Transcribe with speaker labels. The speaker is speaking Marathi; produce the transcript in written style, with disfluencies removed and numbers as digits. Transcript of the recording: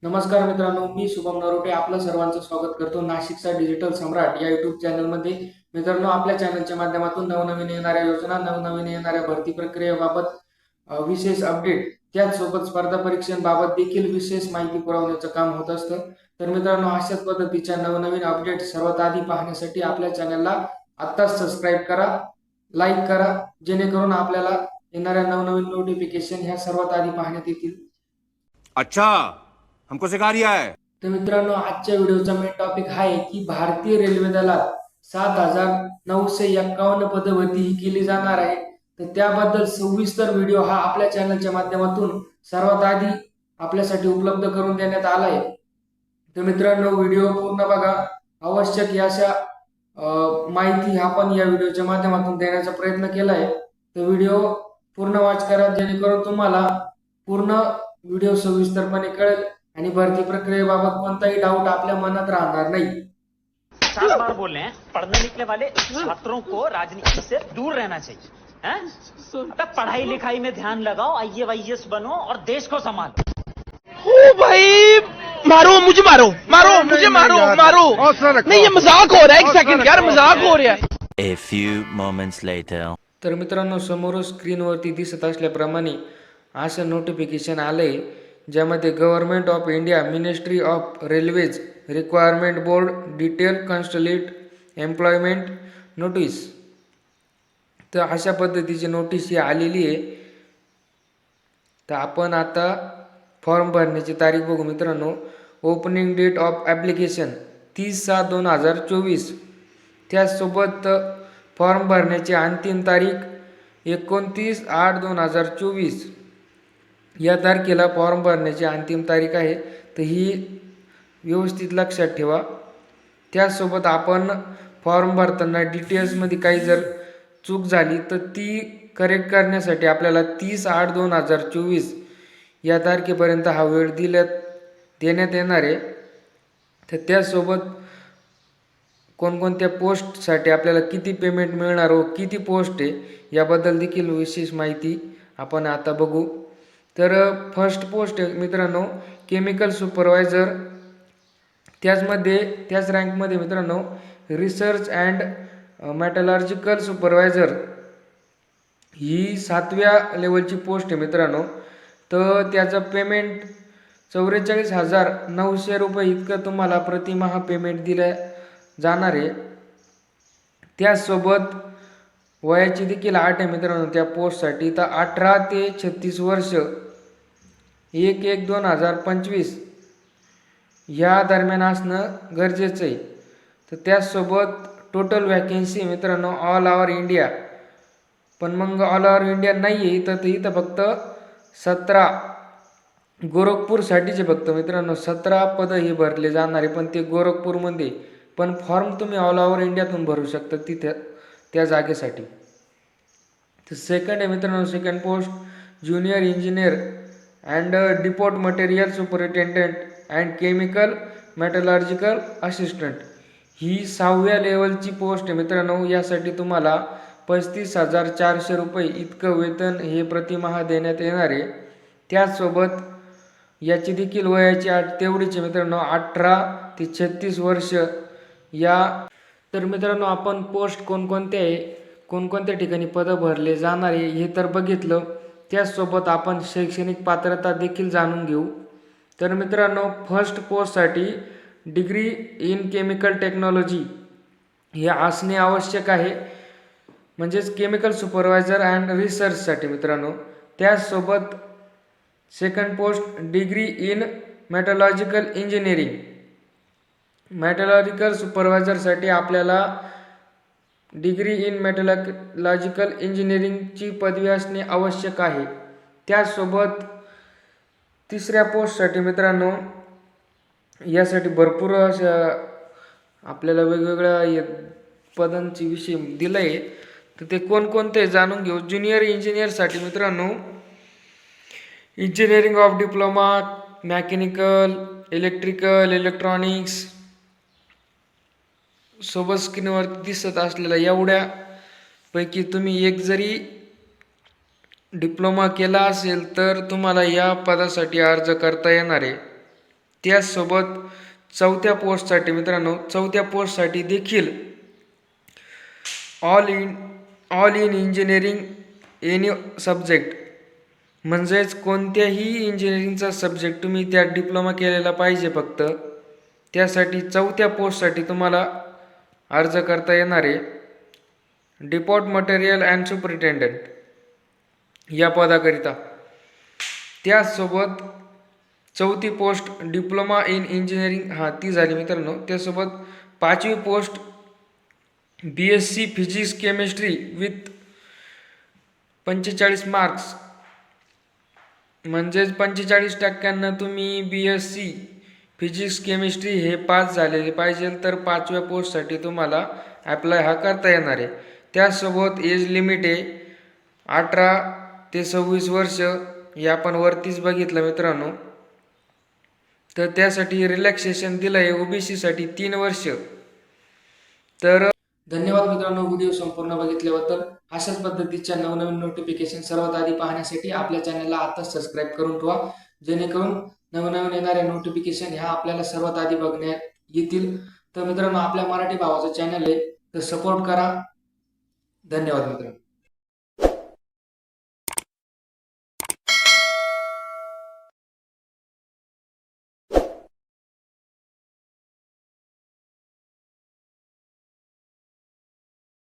Speaker 1: नमस्कार मित्रांनो, मी शुभम नरोटे आपलं सर्वांचं स्वागत करतो नाशिकचा डिजिटल सम्राट या युट्यूब चॅनलमध्ये. मित्रांनो, आपल्या चॅनलच्या माध्यमातून नवनवीन येणाऱ्या योजना, नवनवीन येणाऱ्या भरती प्रक्रियेबाबत विशेष अपडेट, त्याचसोबत स्पर्धा परीक्षांबाबत देखील विशेष माहिती पुरवण्याचं काम होत असतं. तर मित्रांनो, अशाच पद्धतीच्या नवनवीन अपडेट सर्वात आधी पाहण्यासाठी आपल्या चॅनलला आत्ताच सबस्क्राईब करा, लाईक करा, जेणेकरून आपल्याला येणाऱ्या नवनवीन नोटिफिकेशन ह्या सर्वात आधी पाहण्यात येतील.
Speaker 2: अच्छा, हमको सिखा रिया है.
Speaker 1: तर मित्रांनो, आजच्या व्हिडिओचा मेन टॉपिक हा आहे की भारतीय रेल्वे दलात 7,951 पदभरती ही केली जाणार आहे. तर त्याबद्दल सविस्तर व्हिडिओ हा आपल्या चॅनलच्या माध्यमातून सर्वात आधी आपल्यासाठी उपलब्ध करून देण्यात आला आहे. तर मित्रांनो, व्हिडिओ पूर्ण बघा. आवश्यक अशा माहिती आपण या व्हिडिओच्या माध्यमातून देण्याचा प्रयत्न केला आहे. तर व्हिडिओ पूर्ण वॉच करा, जेणेकरून तुम्हाला पूर्ण व्हिडिओ सविस्तरपणे कळेल आणि भरती प्रक्रियेबाबत कोणताही डाऊट आपल्या मनात राहणार नाही.
Speaker 3: 7 बार बोल रहे हैं, पढ़ने निकले वाले छात्रों को राजनीति से दूर रहना चाहिए. हैं? अबे पढ़ाई लिखाई में ध्यान लगाओ, IAS बनो और देश को संभालो.
Speaker 4: ओ भाई, मारो मुझे, मारो मारो मुझे, मारो मारो. नहीं, ये मजाक हो रहा है. एक सेकंड यार, मजाक हो रहा है.
Speaker 5: A few moments later.
Speaker 1: तर मित्रांनो, समोर स्क्रीनवरती दिसत असल्याप्रमाणे असं नोटिफिकेशन आलंय, ज्यामध्ये government of India, ministry of railways, requirement board, detail consolidated employment notice. तर अशा पद्धतीची नोटीस ही आलेली आहे. तर आपण आता फॉर्म भरण्याची तारीख बघू मित्रांनो. Opening date of application 30/7/2024. त्याचसोबत फॉर्म भरण्याची अंतिम तारीख 29/8/2024 या तारखेला फॉर्म भरण्याची अंतिम तारीख आहे. तर ही व्यवस्थित लक्षात ठेवा. त्याचसोबत आपण फॉर्म भरताना डिटेल्समध्ये काही जर चूक झाली तर ती करेक्ट करण्यासाठी आपल्याला 30/8/2024 या तारखेपर्यंत हा वेळ देण्यात येणार आहे. तर त्याचसोबत कोणकोणत्या पोस्टसाठी आपल्याला किती पेमेंट मिळणार व किती पोस्ट आहे याबद्दल देखील विशेष माहिती आपण आता बघू. तर फर्स्ट पोस्ट आहे मित्रांनो, केमिकल सुपरवायझर. त्याच रँकमध्ये मित्रांनो रिसर्च अँड मेटलर्जिकल सुपरवायझर ही 7व्या लेवलची पोस्ट आहे मित्रांनो. तर त्याचं पेमेंट 44,900 रुपये इतकं तुम्हाला प्रतिमाह पेमेंट दिलं जाणार आहे. त्याचसोबत वयाची देखील अट आहे मित्रांनो त्या पोस्टसाठी. तर 18 ते 36 वर्ष 1/1/2025 ह्या दरम्यान असणं गरजेचं आहे. तर त्याचसोबत टोटल वॅकेन्सी मित्रांनो ऑल ओव्हर इंडिया, पण मग ऑल ओव्हर इंडिया नाही आहे तर इथं फक्त 17 गोरखपूरसाठीचे फक्त मित्रांनो 17 पदं हे भरले जाणार आहे, पण ते गोरखपूरमध्ये. पण फॉर्म तुम्ही ऑल ओव्हर इंडियातून भरू शकता तिथे त्या जागेसाठी. तर सेकंड आहे मित्रांनो, second post junior engineer and depot material superintendent and chemical metallurgical assistant ही 6व्या लेवलची पोस्ट आहे मित्रांनो. यासाठी तुम्हाला 35,400 रुपये इतकं वेतन हे प्रतिमाह देण्यात येणार आहे. त्याचसोबत याची देखील वयाची अट तेवढीच आहे मित्रांनो, 18 ते 36 वर्ष या. तर मित्रांनो, आपण पोस्ट कोणकोणत्या आहे, कोणकोणत्या ठिकाणी पदं भरले जाणार आहे हे तर बघितलं. त्याचसोबत आपण शैक्षणिक पात्रता देखील जाणून घेऊ. तर मित्रांनो, फर्स्ट पोस्टसाठी डिग्री इन केमिकल टेक्नॉलॉजी हे असणे आवश्यक आहे, म्हणजेच केमिकल सुपरवायझर अँड रिसर्चसाठी मित्रांनो. त्याचसोबत second post degree in metallurgical engineering. Metallurgical सुपरवायझरसाठी आपल्याला डिग्री इन मेटलॉजिकल इंजिनिअरिंगची पदवी असणे आवश्यक आहे. त्याचसोबत तिसऱ्या पोस्टसाठी मित्रांनो, यासाठी भरपूर अशा आपल्याला वेगवेगळ्या पदांची विषय दिलं आहे. तर ते कोणकोणते जाणून घेऊ. ज्युनियर इंजिनियरसाठी मित्रांनो engineering of diploma mechanical, electrical, electronics. सोबत स्क्रीनवरती दिसत असलेल्या एवढ्यापैकी तुम्ही एक जरी डिप्लोमा केला असेल तर तुम्हाला या पदासाठी अर्ज करता येणार आहे. त्याचसोबत चौथ्या पोस्टसाठी मित्रांनो, चौथ्या पोस्टसाठी देखील all in engineering any subject, म्हणजेच कोणत्याही इंजिनिअरिंगचा सब्जेक्ट तुम्ही त्यात डिप्लोमा केलेला पाहिजे फक्त. त्यासाठी चौथ्या पोस्टसाठी तुम्हाला अर्ज करता येणार आहे. डिपोट मटेरियल अँड सुपरिटेंडंट या पदाकरिता. त्याचसोबत चौथी पोस्ट डिप्लोमा इन इंजिनिअरिंग ती झाली मित्रांनो. त्यासोबत 5वी post BSc physics chemistry with 45 marks, म्हणजेच 45% तुम्ही BSc फिजिक्स केमिस्ट्री हे पास झालेले पाहिजे, तर 5व्या पोस्टसाठी तुम्हाला ॲप्लाय करता येणार आहे. त्यासोबत एज लिमिट आहे 18 ते 26 वर्ष, हे आपण वरतीच बघितलं मित्रांनो. तर त्यासाठी रिलॅक्सेशन दिलं आहे OBC साठी 3 वर्ष. तर धन्यवाद मित्रांनो व्हिडिओ संपूर्ण बघितल्याबद्दल. अशाच पद्धतीच्या नवनवीन नोटिफिकेशन सर्वात आधी पाहण्यासाठी आपल्या चॅनलला आताच सबस्क्राईब करून ठेवा, जेणेकरून नवनवीन येणाऱ्या नोटिफिकेशन ह्या आपल्याला सर्वात आधी बघण्यात येतील. तर मित्रांनो आपल्या मराठी भावाचं चॅनल आहे, तर सपोर्ट करा. धन्यवाद मित्रांनो.